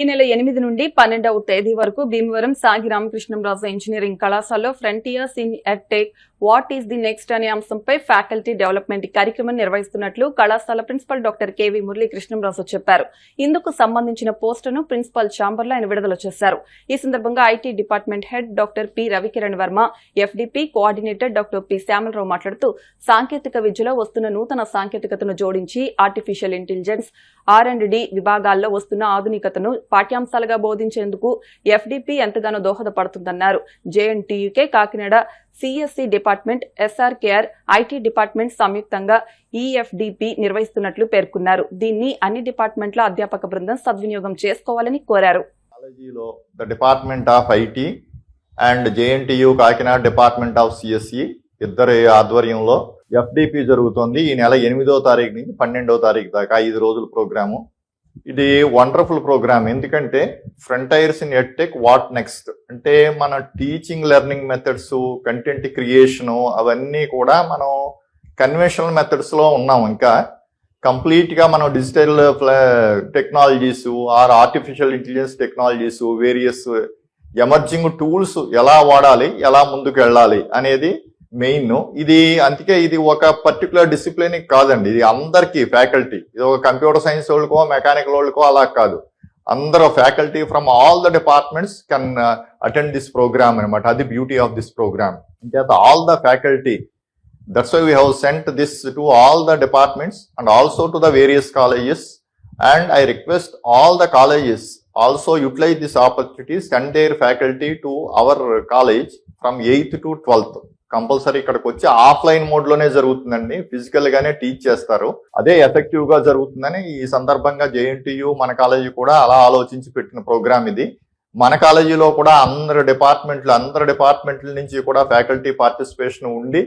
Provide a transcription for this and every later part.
ఈ నెల 8 నుండి 12వ తేదీ వరకు భీమవరం సాగి రామకృష్ణంరాజు ఇంజనీరింగ్ కళాశాలలో frontiers in edtech what is the next అనే అంశంపై ఫ్యాకల్టీ డెవలప్మెంట్ కార్యక్రమం నిర్వహిస్తున్నట్లు కళాశాల principal doctor KV Murali Krishnamraju చెప్పారు. ఇందుకు సంబంధించిన పోస్టును ప్రిన్సిపల్ ఛాంబర్లో ఆయన విడుదల చేశారు. ఈ సందర్భంగా IT department head doctor P Ravikiran Varma, FDP coordinator doctor P Syamalarao మాట్లాడుతూ సాంకేతిక విద్యలో వస్తున్న నూతన సాంకేతికతను జోడించి ఆర్టిఫిషియల్ ఇంటెలిజెన్స్, R&D విభాగాల్లో వస్తున్న ఆధునికతను పాఠ్యాంశాలుగా బోధించేందుకు ఎఫ్డిపి ఎంతగానో దోహదపడుతుందన్నారు. JNTUK Kakinada CSE department, SRKR IT department సంయుక్తంగా EFDP నిర్వహిస్తున్నట్లు పేర్కొన్నారు. దీన్ని అన్ని డిపార్ట్మెంట్ల అధ్యాపక బృందం సద్వినియోగం చేసుకోవాలని కోరారు. కాలేజీలో the department of IT and JNTU Kakinada department of CSE ఇద్దరి ఆధ్వర్యంలో FDP జరుగుతోంది. ఈ నెల 8వ తారీఖు నుంచి 12వ తారీఖు దాకా 5 రోజుల ప్రోగ్రాము. ఇది వండర్ఫుల్ ప్రోగ్రామ్. ఎందుకంటే ఫ్రంటైర్స్ ఇన్ ఎడ్టెక్ వాట్ నెక్స్ట్ అంటే మన teaching learning methods, content creation అవన్నీ కూడా మనం కన్వెన్షనల్ మెథడ్స్ లో ఉన్నాం. ఇంకా కంప్లీట్ గా మనం digital technologies or artificial intelligence technologies, various emerging tools ఎలా వాడాలి, ఎలా ముందుకు వెళ్ళాలి అనేది మెయిన్. ఇది అందుకే ఇది ఒక పర్టికులర్ డిసిప్లిన్ కాదండి, ఇది అందరికీ ఫ్యాకల్టీ. ఇది ఒక కంప్యూటర్ సైన్స్ వాళ్ళకో మెకానికల్ వాళ్ళకో అలా కాదు, అందరూ faculty from all the departments can attend this program అనమాట. అది బ్యూటీ ఆఫ్ దిస్ ప్రోగ్రామ్. అంటే all the faculty, that's why we have sent this to all the departments and also to the various colleges. And I request all the colleges also utilize this opportunity, send their faculty to our college from 8th to 12th. Compulsory ఇక్కడికి వచ్చి offline mode లోనే జరుగుతుందండి, physical గానే teach చేస్తారు. అదే effective గా జరుగుతుందని ఈ సందర్భంగా JNTU మన కాలేజీ కూడా అలా ఆలోచించి పెట్టిన ప్రోగ్రామ్ ఇది. మన కాలేజీలో కూడా అందరి డిపార్ట్మెంట్ల నుంచి కూడా ఫ్యాకల్టీ పార్టిసిపేషన్ ఉండి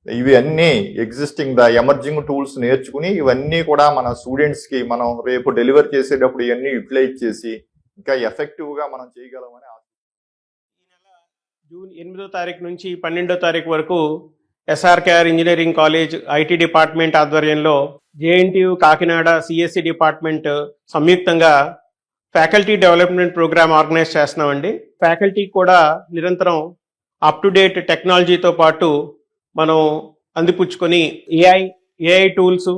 ఇవి అన్ని ఎగ్జిస్టింగ్ ద ఎమర్జింగ్ టూల్స్ నేర్చుకుని ఇవన్నీ కూడా మన స్టూడెంట్స్ కి మనం రేపు డెలివర్ చేసేటప్పుడు ఇవన్నీ యూటిలైజ్ చేసి ఇంకా ఎఫెక్టివ్ గా మనం చేయగలమని. జూన్ 8వ తారీఖు నుంచి 12వ తారీఖు వరకు SRKR engineering college IT department ఆధ్వర్యంలో JNTU కాకినాడ CSE డిపార్ట్మెంట్ సంయుక్తంగా ఫ్యాకల్టీ డెవలప్మెంట్ ప్రోగ్రామ్ ఆర్గనైజ్ చేస్తున్నామండి. ఫ్యాకల్టీ కూడా నిరంతరం అప్ టు డేట్ టెక్నాలజీతో పాటు మనం అందిపుచ్చుకొని AI tools,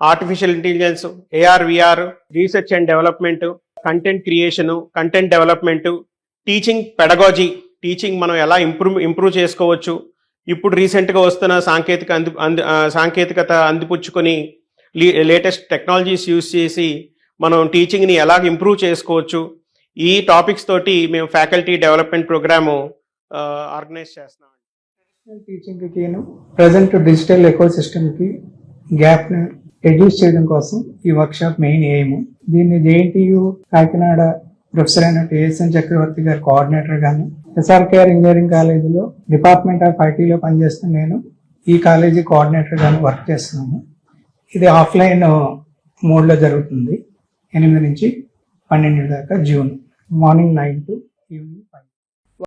artificial intelligence, AR VR, research and development, content creation, content development, teaching pedagogy, teaching మనం ఎలా ఇంప్రూవ్ చేసుకోవచ్చు, ఇప్పుడు రీసెంట్గా వస్తున్న సాంకేతికత అందిపుచ్చుకొని లేటెస్ట్ టెక్నాలజీస్ యూజ్ చేసి మనం టీచింగ్ని ఎలా ఇంప్రూవ్ చేసుకోవచ్చు, ఈ టాపిక్స్ తోటి మేము ఫ్యాకల్టీ డెవలప్మెంట్ ప్రోగ్రాము ఆర్గనైజ్ చేస్తున్నాం. టీచింగ్కి ప్రజెంట్ డిజిటల్ ఎకో సిస్టమ్కి గ్యాప్ని రెడ్యూస్ చేయడం కోసం ఈ వర్క్షాప్ మెయిన్ ఎయిమ్. దీన్ని JNTU కాకినాడ ప్రొఫెసర్ అయిన ASN చక్రవర్తి గారు కోఆర్డినేటర్ గాను, SRKR ఇంజనీరింగ్ కాలేజీలో డిపార్ట్మెంట్ ఆఫ్ ఐటీలో పనిచేస్తున్న నేను ఈ కాలేజీ కోఆర్డినేటర్ గాను వర్క్ చేస్తున్నాను. ఇది ఆఫ్లైన్ మోడ్లో జరుగుతుంది. 8 నుంచి 12 దాకా జూన్, మార్నింగ్ 9 to ఈవినింగ్